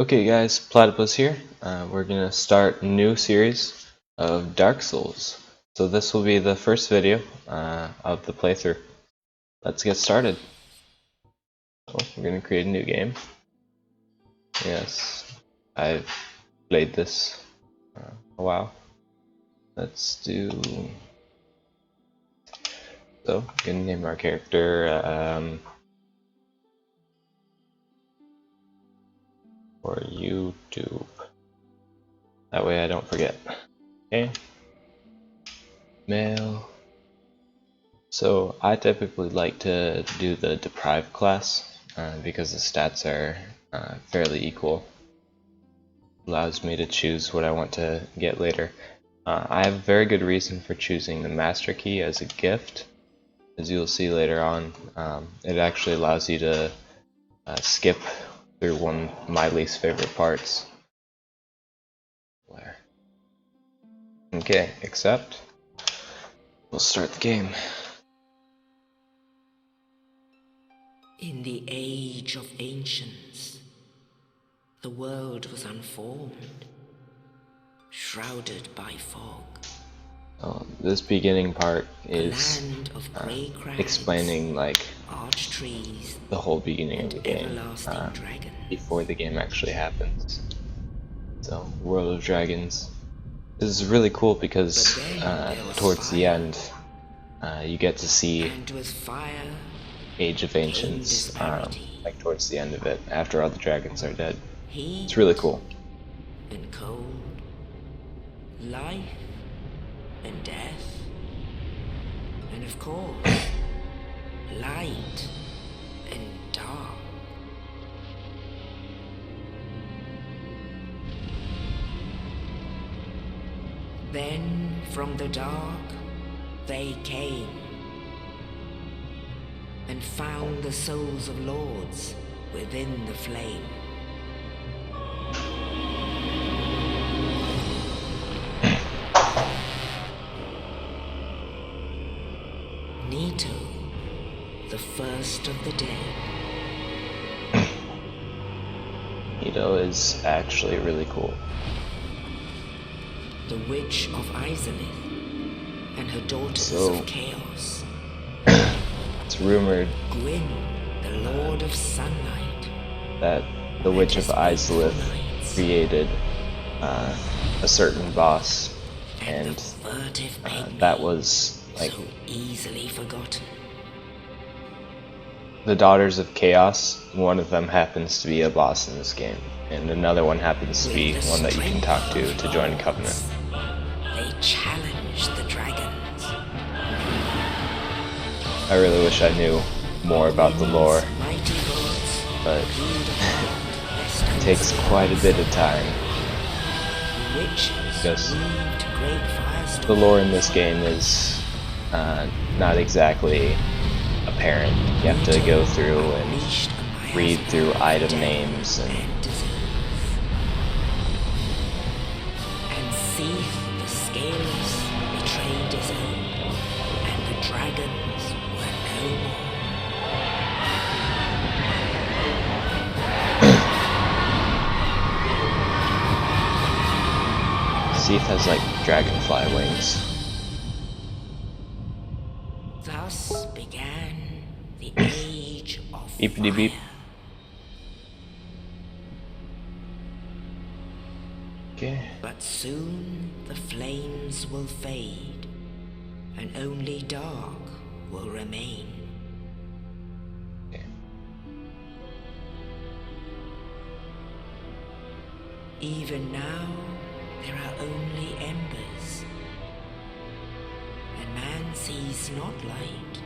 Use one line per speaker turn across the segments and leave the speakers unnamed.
Okay guys, Platypus here. We're gonna start a new series of Dark Souls. So this will be the first video of the playthrough. Let's get started. Oh, we're gonna create a new game. Yes, I've played this a while. Let's do... So, we're gonna name our character for YouTube. That way I don't forget. Okay. Male. So I typically like to do the deprived class because the stats are fairly equal. Allows me to choose what I want to get later. I have a very good reason for choosing the master key as a gift. As you'll see later on, it actually allows you to skip through one of my least favorite parts. Where? Okay, accept. We'll start the game.
In the age of ancients, the world was unformed, shrouded by fog.
This beginning part
A
is
land of grey crags,
explaining like
arch trees,
the whole beginning of
and
the game
everlasting dragons.
before the game actually happens. So, World of Dragons. This is really cool because towards the end, you get to see
And with fire,
Age of Ancients, like towards the end of it, after all the dragons are dead.
heat
It's really cool.
and cold, life and death, and of course, light and dark. Then from the dark they came and found the souls of lords within the flame. Nito, the first of the dead.
Nito is actually really cool.
The Witch of Izalith and her daughters of Chaos.
It's rumored
Gwyn, the Lord of Sunlight,
that the Witch of Izalith created a certain boss, and that was like
so easily forgotten.
The Daughters of Chaos. One of them happens to be a boss in this game, and another one happens to be one that you can talk to join Covenant.
They challenged the dragons.
I really wish I knew more about the lore, but it takes quite a bit of time. Because the lore in this game is not exactly apparent. You have to go through and read through item names and
see the scales betrayed his own, and the dragons were no more.
Seath has like dragonfly wings.
Thus began the age of
Beepity beep. Okay.
But soon the flames will fade, and only dark will remain.
Okay.
Even now, there are only embers, and man sees not light,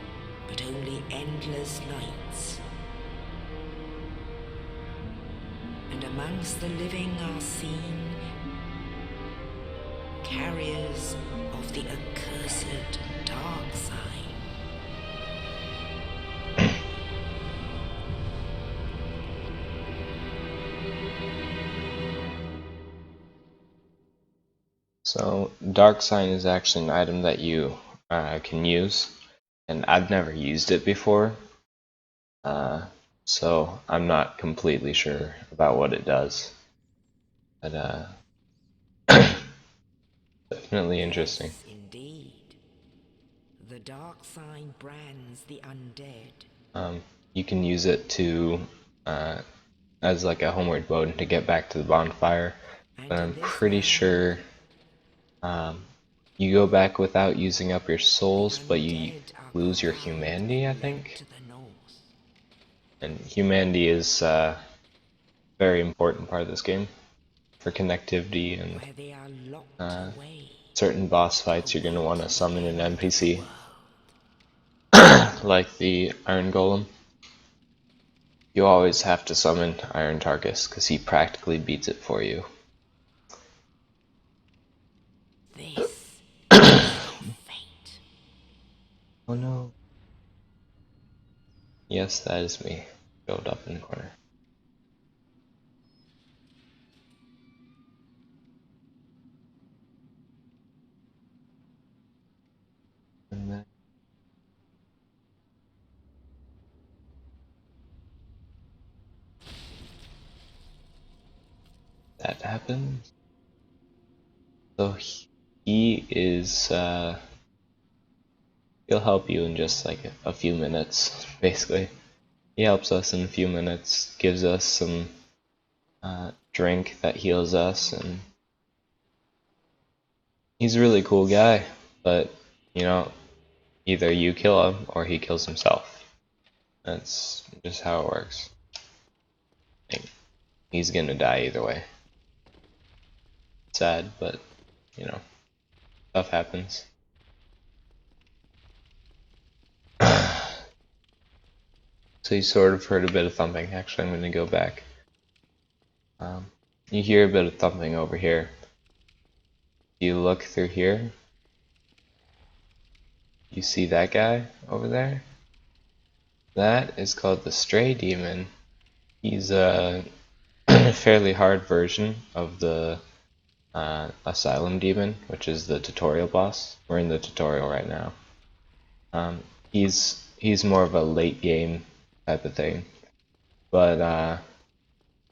but only endless nights. And amongst the living are seen carriers of the accursed dark side.
So, Dark Sign is actually an item that you can use, and I've never used it before, so I'm not completely sure about what it does. But definitely interesting.
Yes, indeed. The dark sign brands the undead.
You can use it to as like a homeward mode to get back to the bonfire. But
And
I'm
in this
pretty
valley,
sure you go back without using up your
the
souls, but you
undead are
lose your
corralled
humanity, I
and led
think.
to the north.
And humanity is a very important part of this game for connectivity and
Where they are locked
uh,
away,
certain boss fights. You're going to
away
want
to
to
the
summon an
end of the
NPC
world.
like the Iron Golem. You always have to summon Iron Tarkus because he practically beats it for you.
This is your fate.
Oh no. Yes, that is me. Showed up in the corner. And then that happens. So he is he'll help you in just like a few minutes, basically. He helps us in a few minutes, gives us some drink that heals us, and he's a really cool guy. But you know, either you kill him or he kills himself. That's just how it works. Like, he's gonna die either way. Sad, but you know, stuff happens. So you sort of heard a bit of thumping. Actually, I'm gonna go back. You hear a bit of thumping over here. You look through here. You see that guy over there? That is called the Stray Demon. He's a fairly hard version of the Asylum Demon, which is the tutorial boss. We're in the tutorial right now. He's more of a late game type of thing, but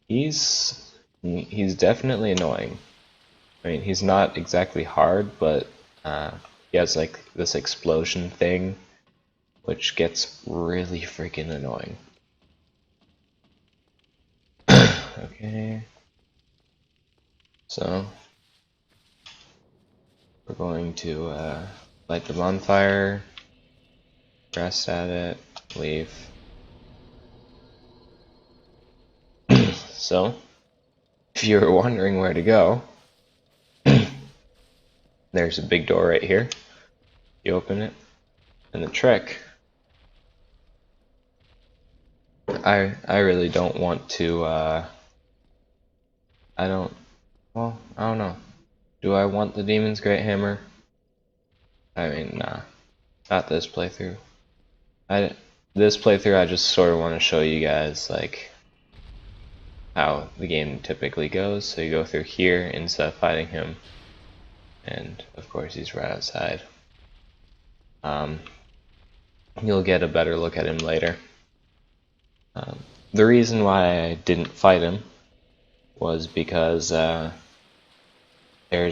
he's definitely annoying. I mean, he's not exactly hard, but he has like this explosion thing, which gets really freaking annoying. Okay, so we're going to light the bonfire, rest at it, leave. So, if you were wondering where to go, there's a big door right here. You open it, and the trick. I really don't want to. I don't. Well, I don't know. Do I want the Demon's Great Hammer? I mean, nah, not this playthrough. This playthrough, I just sort of want to show you guys like how the game typically goes. So you go through here instead of fighting him, and of course he's right outside. You'll get a better look at him later. The reason why I didn't fight him was because there's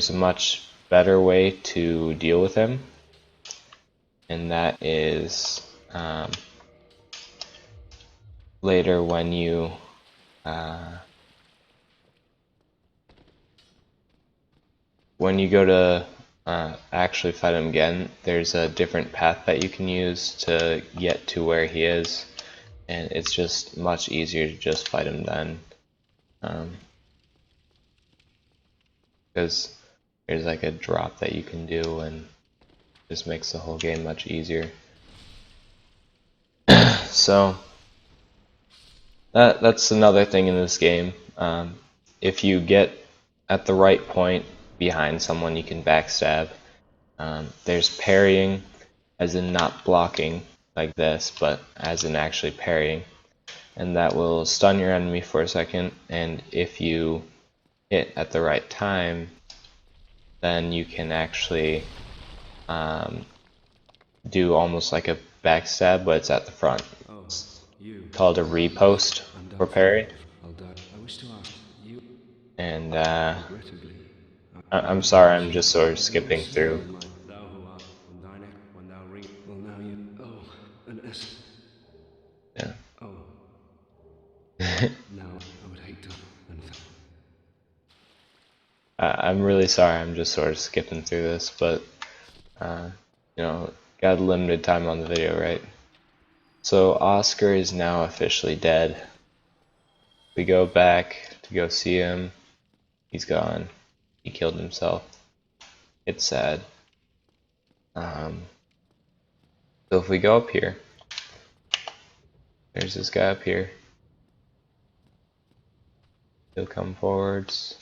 a much better way to deal with him, and that is later when you go to actually fight him again. There's a different path that you can use to get to where he is, and it's just much easier to just fight him then, because there's like a drop that you can do, and just makes the whole game much easier. So that's another thing in this game. If you get at the right point behind someone, you can backstab. There's parrying, as in not blocking like this, but as in actually parrying. And that will stun your enemy for a second, and if you hit at the right time, then you can actually do almost like a backstab, but it's at the front.
Oh,
It's
you.
called a repost
I'm done
for parry.
I'll die. I wish to ask you.
And I'm sorry, I'm just sort of skipping through.
Thou who art when thy neck, when thou ring, will now you. Oh, an S.
Yeah.
Oh, now I would hate to.
I'm really sorry, I'm just sort of skipping through this, but uh, you know, got limited time on the video, right? So Oscar is now officially dead. We go back to go see him. He's gone. He killed himself. It's sad. So if we go up here, there's this guy up here. He'll come forwards.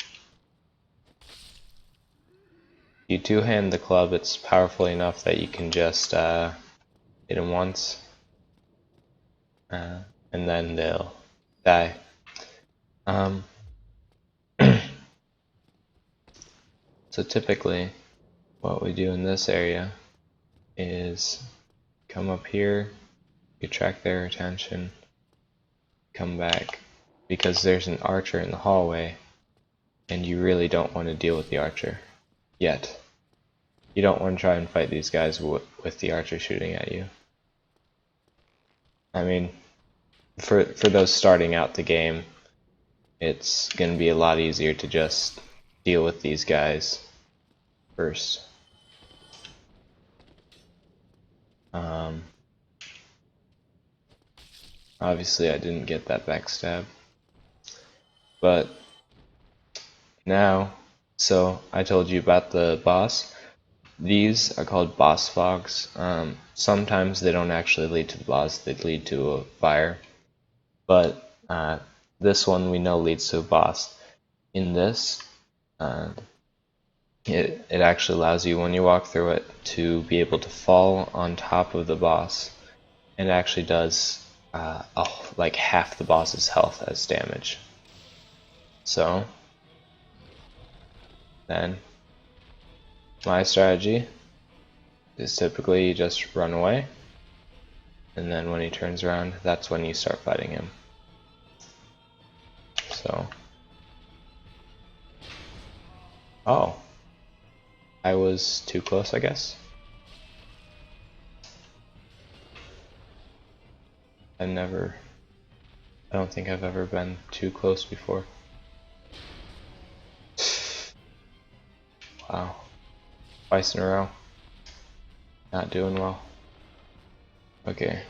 You two-hand the club, it's powerful enough that you can just hit him once, and then they'll die. So typically, what we do in this area is come up here, you attract their attention, come back, because there's an archer in the hallway, and you really don't want to deal with the archer yet. You don't want to try and fight these guys with the archer shooting at you. I mean, for those starting out the game, it's going to be a lot easier to just deal with these guys first. Obviously I didn't get that backstab, but now, so I told you about the boss. These are called boss fogs. Sometimes they don't actually lead to the boss, they lead to a fire, but this one we know leads to a boss. In this, it actually allows you, when you walk through it, to be able to fall on top of the boss, and it actually does like half the boss's health as damage. So then my strategy is typically you just run away, and then when he turns around, that's when you start fighting him. So, oh, I was too close, I guess. I don't think I've ever been too close before. Wow, twice in a row. Not doing well. Okay.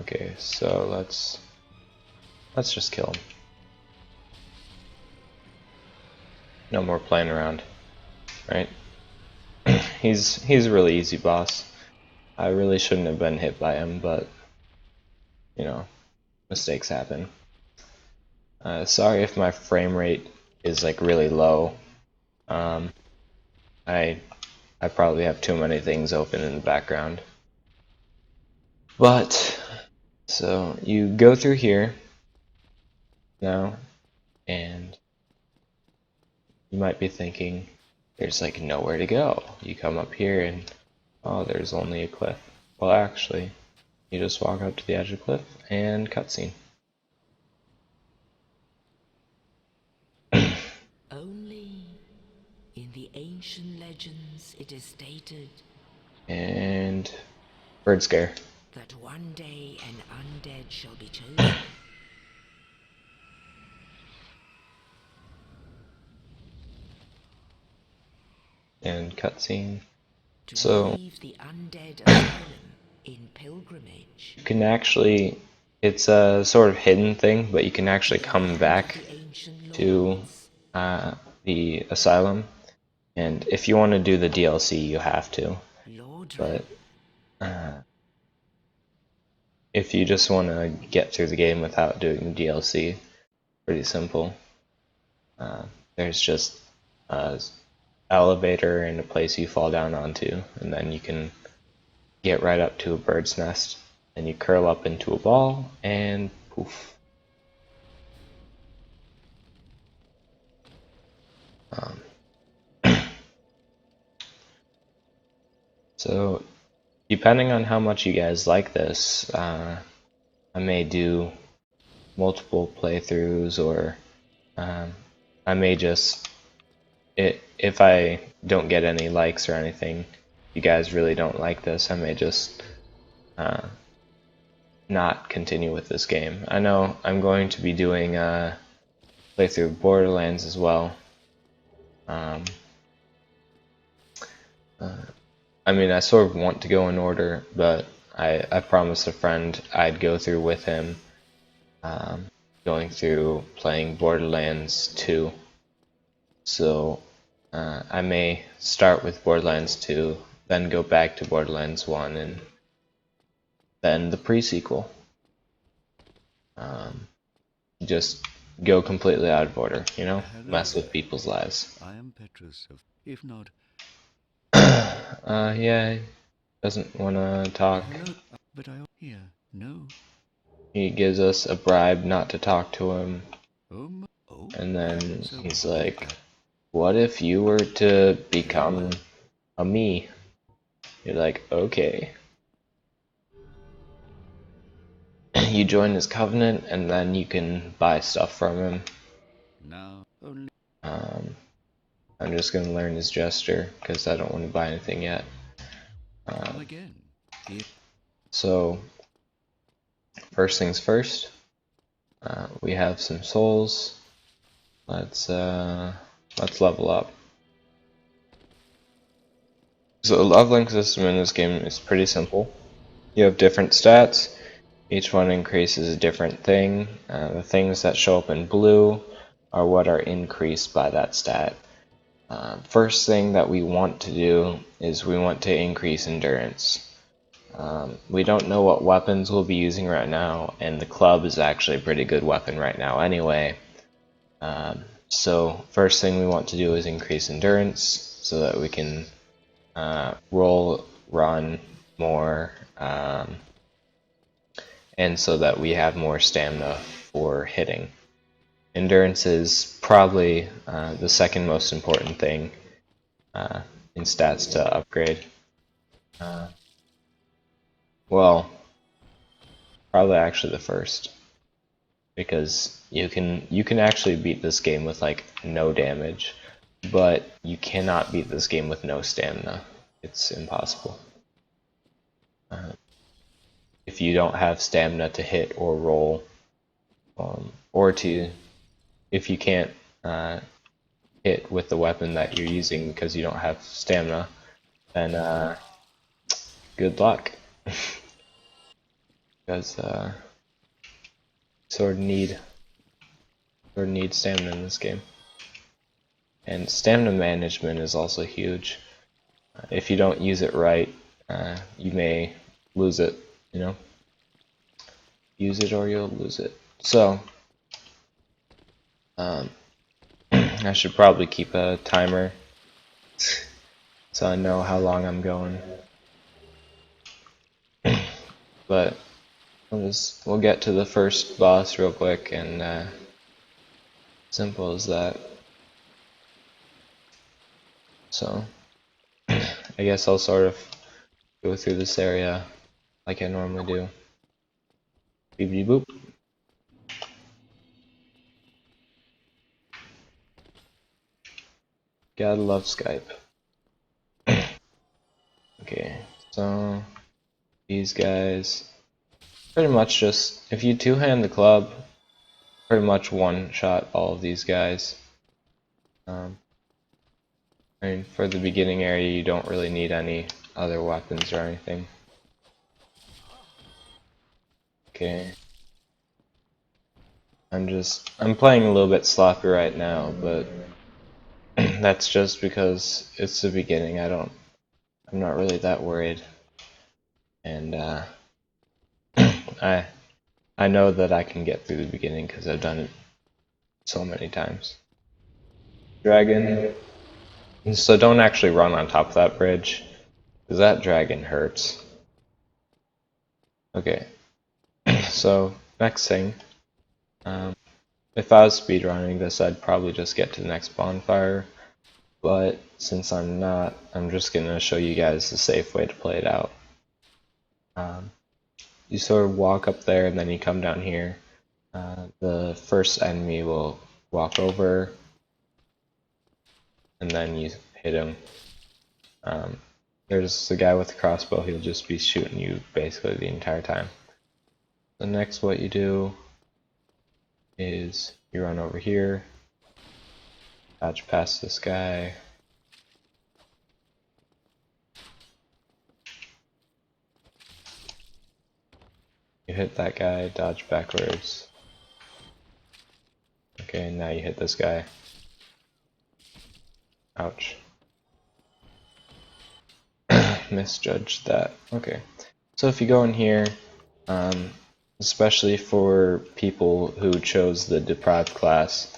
Okay, so let's just kill him. No more playing around, right? he's a really easy boss. I really shouldn't have been hit by him, but you know, mistakes happen. Sorry if my frame rate is like really low. I probably have too many things open in the background. But so you go through here now, and you might be thinking there's like nowhere to go. You come up here and oh, there's only a cliff. Well, actually, you just walk up to the edge of the cliff and cutscene.
Only in the ancient legends it is stated
And bird scare.
that one day an undead shall be chosen.
And cutscene.
To
So
leave the undead asylum in pilgrimage.
you can actually, it's a sort of hidden thing, but you can actually come back to the asylum, and if you want to do the DLC, you have to. But if you just want to get through the game without doing the DLC, pretty simple. There's just an elevator and a place you fall down onto, and then you can get right up to a bird's nest, and you curl up into a ball, and poof. So, depending on how much you guys like this, I may do multiple playthroughs, or I may just, if I don't get any likes or anything, you guys really don't like this, I may just not continue with this game. I know I'm going to be doing a playthrough of Borderlands as well. I mean, I sort of want to go in order, but I promised a friend I'd go through with him, going through playing Borderlands 2. So I may start with Borderlands 2, then go back to Borderlands 1, and then the pre-sequel. Just go completely out of order, you know?
Hello
Mess with
there.
people's lives.
I am Petrus. If not,
Yeah, doesn't want to talk.
hello. But I here. No.
He gives us a bribe not to talk to him,
Oh.
and then
So
he's
what
like,
that?
what if you were to become a me? You're like, okay. You join his covenant, and then you can buy stuff from him.
Now only.
I'm just gonna learn his gesture, because I don't want to buy anything yet.
Come again. If
So, first things first, we have some souls. Let's level up. So the leveling system in this game is pretty simple. You have different stats. Each one increases a different thing. The things that show up in blue are what are increased by that stat. First thing that we want to do is we want to increase endurance. We don't know what weapons we'll be using right now, and the club is actually a pretty good weapon right now anyway. So first thing we want to do is increase endurance so that we can roll, run more, and so that we have more stamina for hitting. Endurance is probably the second most important thing in stats to upgrade. Well, probably actually the first, because you can actually beat this game with like no damage, but you cannot beat this game with no stamina. It's impossible. If you don't have stamina to hit or roll, or to, if you can't hit with the weapon that you're using because you don't have stamina, then good luck. Because sort of need stamina in this game. And stamina management is also huge. If you don't use it right, you may lose it, you know? Use it or you'll lose it. So, I should probably keep a timer so I know how long I'm going. But we'll get to the first boss real quick, and simple as that. So, I guess I'll sort of go through this area like I normally do. Beep boop. Gotta love Skype. Okay, so these guys, pretty much just, if you two-hand the club, pretty much one-shot all of these guys. I mean, for the beginning area, you don't really need any other weapons or anything. Okay. I'm playing a little bit sloppy right now, but that's just because it's the beginning. I'm not really that worried. And I know that I can get through the beginning because I've done it so many times. Dragon. So don't actually run on top of that bridge, because that dragon hurts. Okay, so next thing. If I was speedrunning this, I'd probably just get to the next bonfire, but since I'm not, I'm just gonna show you guys the safe way to play it out. You sort of walk up there and then you come down here. The first enemy will walk over and then you hit him. There's the guy with the crossbow, he'll just be shooting you basically the entire time. The next what you do is you run over here, dodge past this guy, you hit that guy, dodge backwards. Okay, now you hit this guy. Ouch. Misjudged that. Okay. So if you go in here, especially for people who chose the deprived class,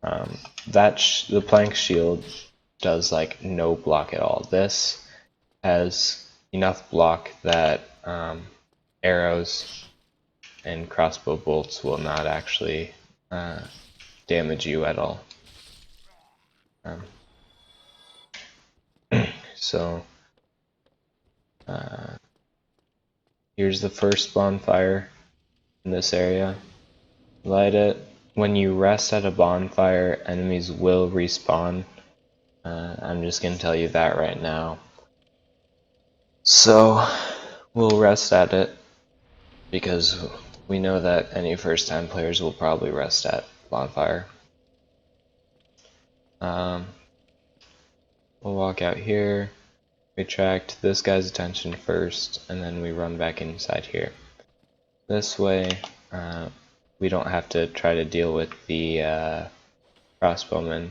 the plank shield does like no block at all. This has enough block that arrows and crossbow bolts will not actually damage you at all. So here's the first bonfire in this area. Light it. When you rest at a bonfire, enemies will respawn. I'm just gonna tell you that right now. So we'll rest at it because we know that any first time players will probably rest at bonfire. We'll walk out here, attract this guy's attention first, and then we run back inside here. This way, we don't have to try to deal with the crossbowmen.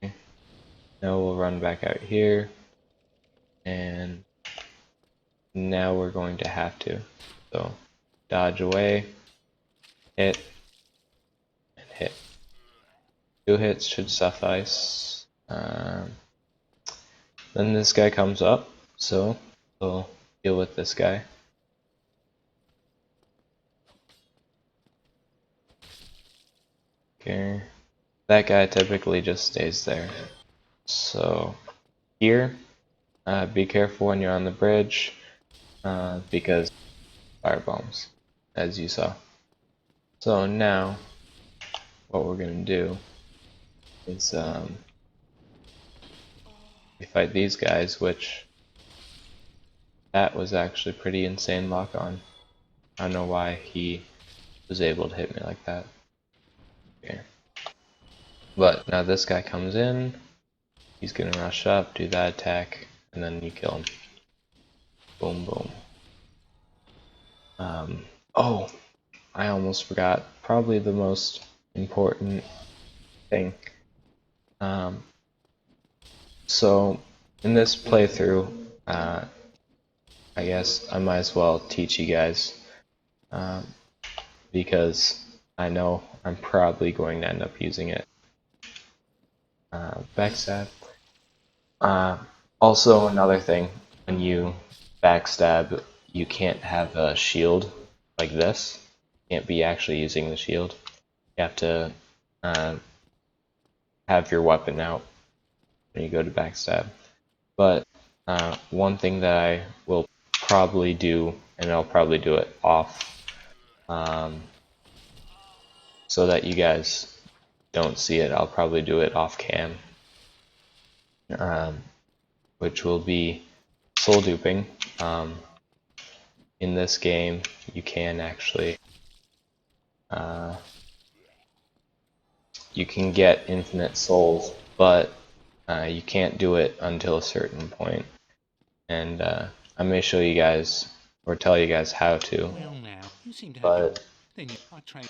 Okay. Now we'll run back out here, and now we're going to have to. So, dodge away, hit, and hit. 2 hits should suffice. Then this guy comes up, so we'll deal with this guy. Okay, that guy typically just stays there. So here, be careful when you're on the bridge, because fire bombs, as you saw. So now, what we're gonna do is we fight these guys, which that was actually pretty insane lock on. I don't know why he was able to hit me like that. Okay. But now this guy comes in, he's gonna rush up, do that attack, and then you kill him. Boom, boom. Oh, I almost forgot. Probably the most important thing. So in this playthrough, I guess I might as well teach you guys, because I know I'm probably going to end up using it. Backstab. Also another thing, when you backstab, you can't have a shield like this. You can't be actually using the shield. You have to have your weapon out when you go to backstab. But one thing that I will probably do, and I'll probably do it off, so that you guys don't see it, I'll probably do it off cam, which will be soul duping. In this game, you can actually you can get infinite souls, but you can't do it until a certain point. And I may show you guys or tell you guys how to.
Well now, you seem to have
But
then I try.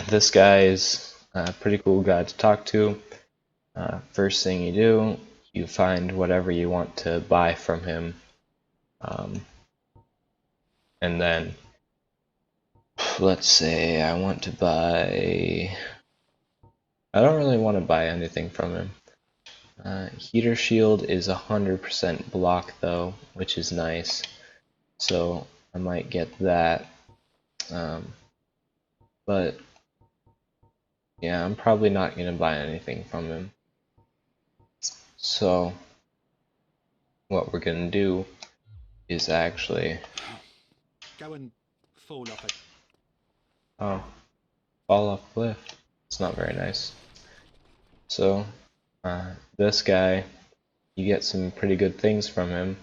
this guy is a pretty cool guy to talk to. First thing you do, you find whatever you want to buy from him. And then, let's say I want to buy... I don't really want to buy anything from him. Heater shield is 100% block though, which is nice. So I might get that. But yeah, I'm probably not gonna buy anything from him. So what we're gonna do is actually
Go and fall off a.
oh, fall off cliff. It's not very nice. So this guy, you get some pretty good things from him,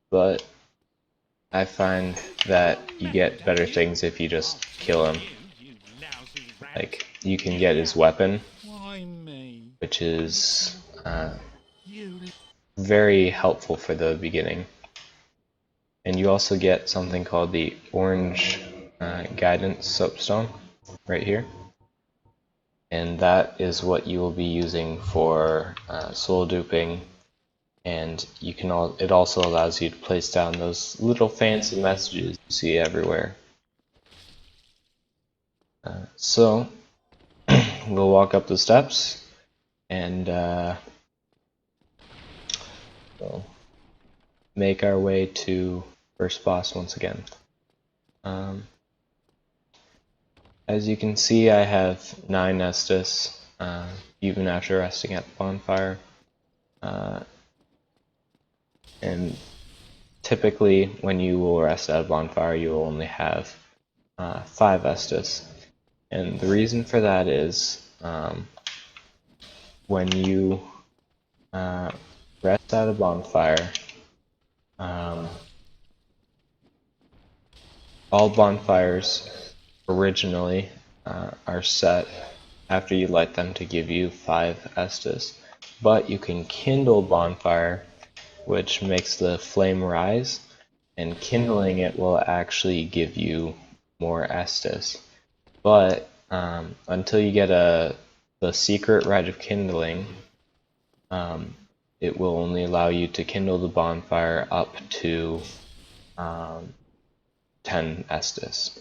but I find that you get better things if you just kill him.
You lousy rat.
Like, you can get his weapon,
Why me?
which is
You.
very helpful for the beginning. And you also get something called the orange guidance soapstone right here. And that is what you will be using for soul duping. And you can it also allows you to place down those little fancy messages you see everywhere. So we'll walk up the steps and we'll make our way to first boss once again. As you can see, I have 9 Estus, even after resting at the bonfire. And typically, when you will rest at a bonfire, you will only have 5 Estus. And the reason for that is when you rest at a bonfire, all bonfires originally are set after you light them to give you 5 Estus. But you can kindle bonfire, which makes the flame rise, and kindling it will actually give you more Estus. But until you get the secret rite of kindling, it will only allow you to kindle the bonfire up to 10 Estus.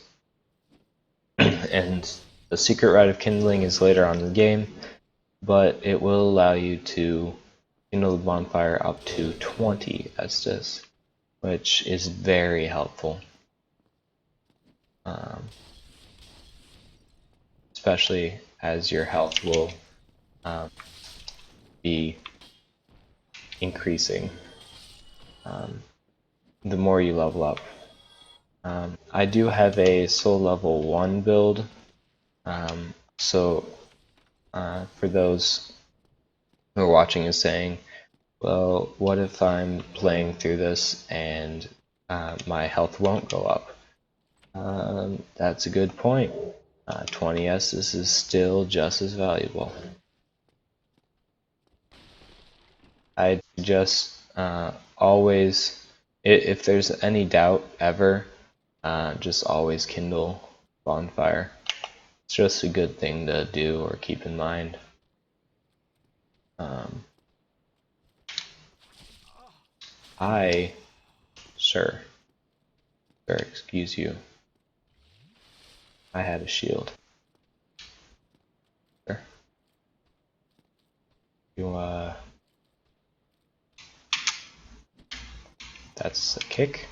And the secret rite of kindling is later on in the game, but it will allow you to kindle the bonfire up to 20 Estus, which is very helpful. Especially as your health will be increasing the more you level up. I do have a soul level 1 build, so for those who are watching and saying, well, what if I'm playing through this and my health won't go up? That's a good point. 20 Estus is still just as valuable. I just always, if there's any doubt ever, just always kindle bonfire. It's just a good thing to do or keep in mind. Sir, excuse you. I had a shield. Sure. You, that's a kick.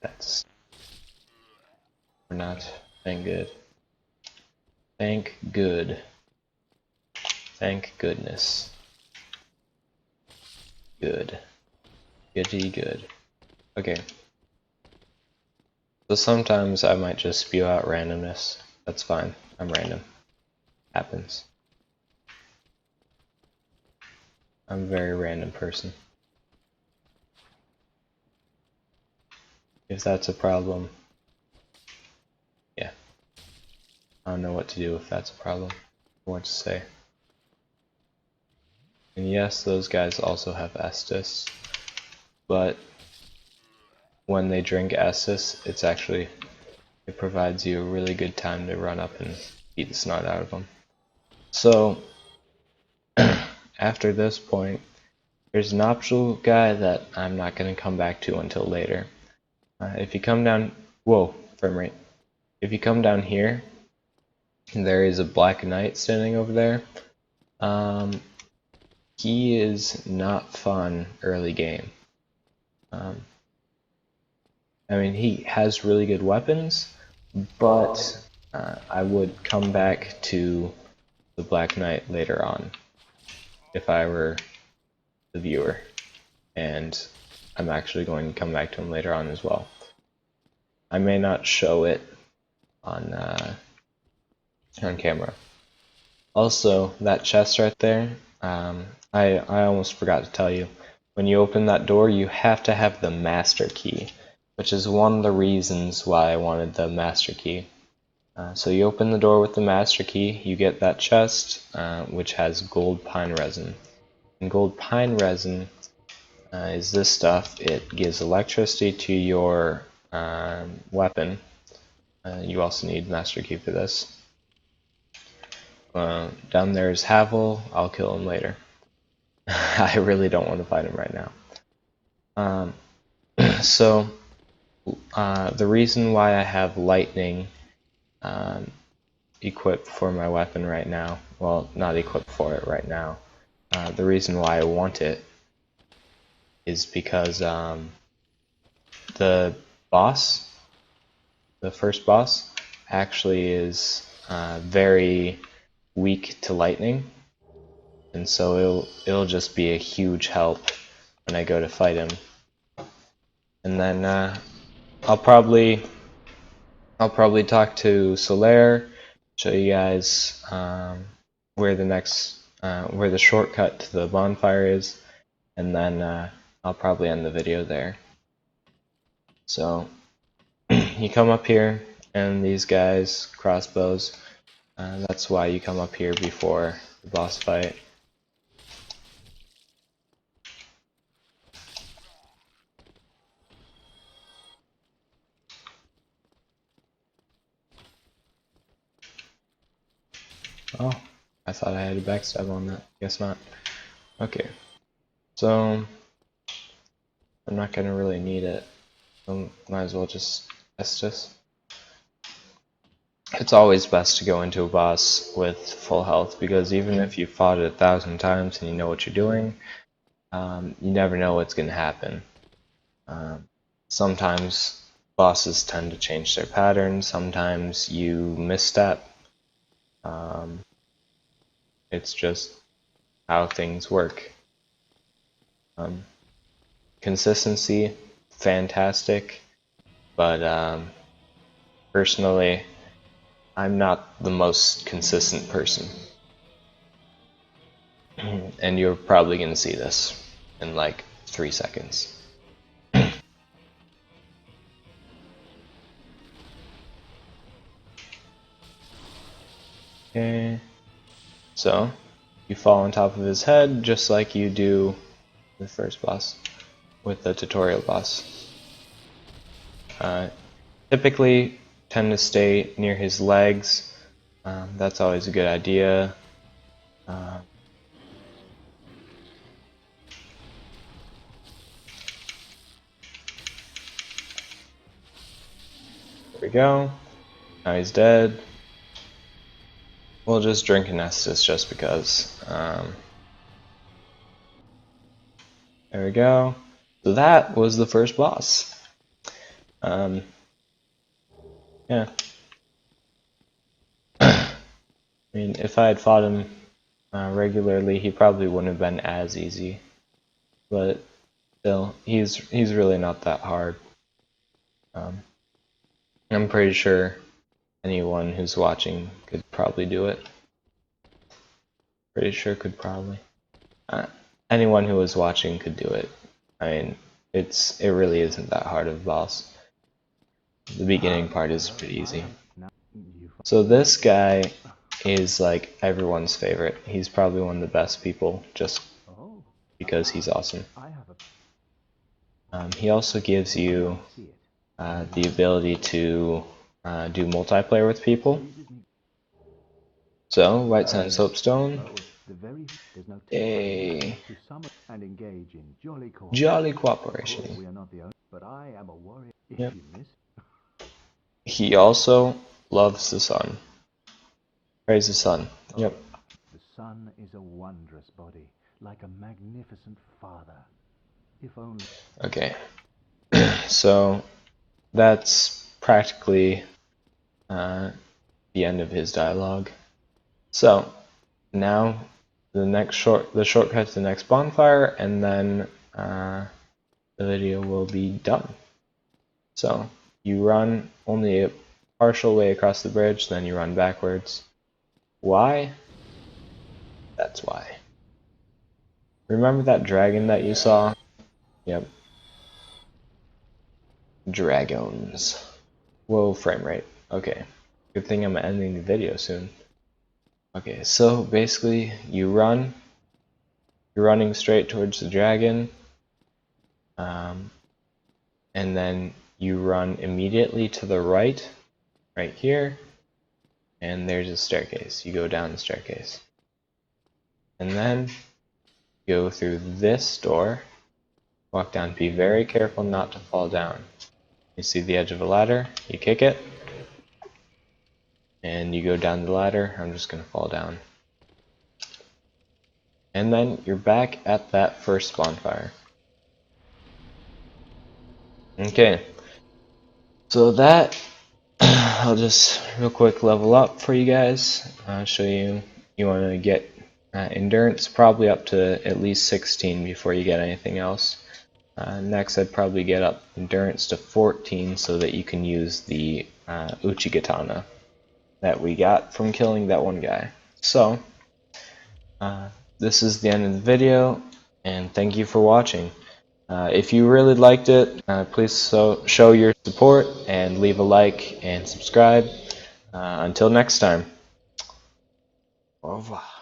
That's... We're not. Thank good. Thank good. Thank goodness. Good. Goody good. Okay. So sometimes I might just spew out randomness. That's fine. I'm random. Happens. I'm a very random person. If that's a problem, yeah. I don't know what to do if that's a problem. What to say. And yes, those guys also have Estus, but when they drink Estus, it provides you a really good time to run up and beat the snot out of them. So, after this point, there's an optional guy that I'm not going to come back to until later. If you come down, whoa, frame rate. If you come down here, there is a Black Knight standing over there. He is not fun early game. I mean, he has really good weapons, but I would come back to the Black Knight later on if I were the viewer, and I'm actually going to come back to him later on as well. I may not show it on camera. Also, that chest right there, I almost forgot to tell you, when you open that door you have to have the master key, which is one of the reasons why I wanted the master key. So you open the door with the master key, you get that chest, which has gold pine resin. And gold pine resin is this stuff. It gives electricity to your weapon. You also need master key for this. Down there is Havel. I'll kill him later. I really don't want to fight him right now. So the reason why I have lightning equipped for my weapon right now, well, not equipped for it right now, the reason why I want it is because the boss, the first boss, actually is very weak to lightning, and so it'll just be a huge help when I go to fight him. And then I'll probably talk to Solaire, show you guys where the shortcut to the bonfire is, and then I'll probably end the video there. So you come up here, and these guys, crossbows, that's why you come up here before the boss fight. Oh, I thought I had a backstab on that. Guess not. Okay, so I'm not gonna really need it. So might as well just test this. It's always best to go into a boss with full health, because even if you fought it 1,000 times and you know what you're doing, you never know what's gonna happen. Sometimes bosses tend to change their patterns. Sometimes you misstep. It's just how things work. Consistency, fantastic, but personally, I'm not the most consistent person. And you're probably going to see this in like 3 seconds. Okay, so you fall on top of his head just like you do the first boss with the tutorial boss. Typically tend to stay near his legs. That's always a good idea. There we go. Now he's dead. We'll just drink an Estus just because. There we go. So that was the first boss. Yeah. I mean, if I had fought him regularly, he probably wouldn't have been as easy. But still, he's really not that hard. I'm pretty sure anyone who's watching could probably do it. Pretty sure could probably. Anyone who was watching could do it. I mean, it really isn't that hard of a boss. The beginning part is pretty easy. So this guy is like everyone's favorite. He's probably one of the best people just because he's awesome. He also gives you the ability to do multiplayer with people. So, White Sand Soapstone, a jolly cooperation. Yep. He also loves the sun. Praise the sun. Yep.
The sun is a wondrous body, like a magnificent father. If only.
Okay. So that's practically the end of his dialogue. So now the shortcut to the next bonfire, and then the video will be done. So you run only a partial way across the bridge, then you run backwards. Why? That's why. Remember that dragon that you saw? Yep. Dragons. Whoa, frame rate. Okay. Good thing I'm ending the video soon. Okay, so basically you run. You're running straight towards the dragon. And then you run immediately to the right here, and there's a staircase. You go down the staircase. And then go through this door, walk down, be very careful not to fall down. You see the edge of a ladder, you kick it, and you go down the ladder. I'm just going to fall down. And then you're back at that first bonfire. Okay, so that, I'll just real quick level up for you guys. I'll show you, you want to get endurance probably up to at least 16 before you get anything else. Next I'd probably get up endurance to 14 so that you can use the Uchigatana that we got from killing that one guy. So, this is the end of the video, and thank you for watching. If you really liked it, please show your support and leave a like and subscribe. Until next time. Au revoir.